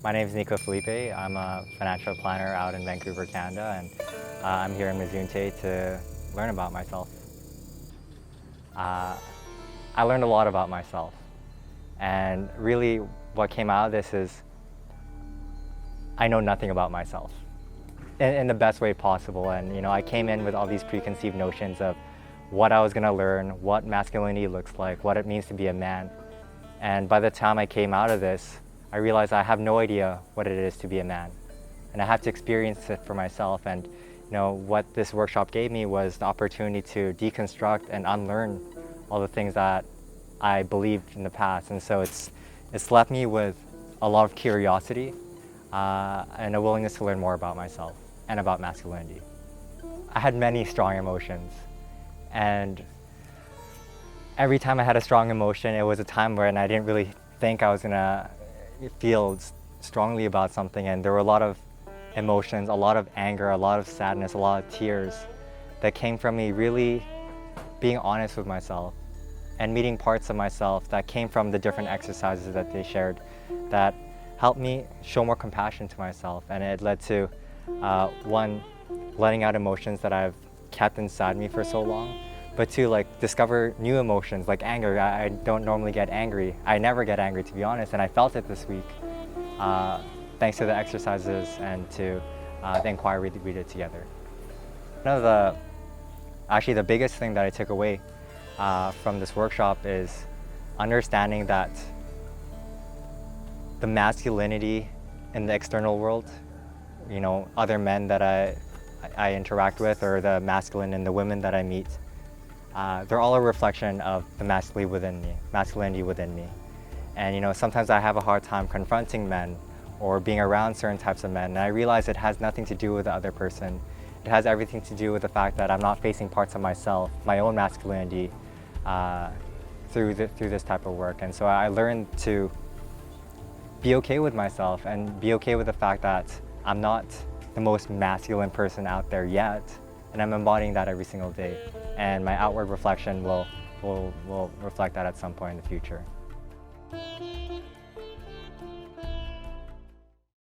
My name is Nico. I'm a financial planner out in Vancouver, Canada, and I'm here in Mazunte to learn about myself. I learned a lot about myself, and really what came out of this is I know nothing about myself in the best way possible. And I came in with all these preconceived notions of what I was going to learn, what masculinity looks like, what it means to be a man. And by the time I came out of this, I realized I have no idea what it is to be a man. And I have to experience it for myself. And what this workshop gave me was the opportunity to deconstruct and unlearn all the things that I believed in the past. And so it's left me with a lot of curiosity and a willingness to learn more about myself and about masculinity. I had many strong emotions, and every time I had a strong emotion, it was a time when I didn't really think I was gonna feel strongly about something, and there were a lot of emotions, a lot of anger, a lot of sadness, a lot of tears that came from me really being honest with myself and meeting parts of myself that came from the different exercises that they shared that helped me show more compassion to myself. And it led to one, letting out emotions that I've kept inside me for so long, but two, discover new emotions like anger. I don't normally get angry. I never get angry, to be honest, and I felt it this week thanks to the exercises and to the inquiry that we did together. Actually the biggest thing that I took away from this workshop is understanding that the masculinity in the external world, other men that I interact with, or the masculine and the women that I meet, they're all a reflection of the masculinity within me. And sometimes I have a hard time confronting men or being around certain types of men, and I realize it has nothing to do with the other person. It has everything to do with the fact that I'm not facing parts of myself, my own masculinity, through this type of work. And so I learned to be okay with myself and be okay with the fact that I'm not the most masculine person out there yet, and I'm embodying that every single day. And my outward reflection will reflect that at some point in the future.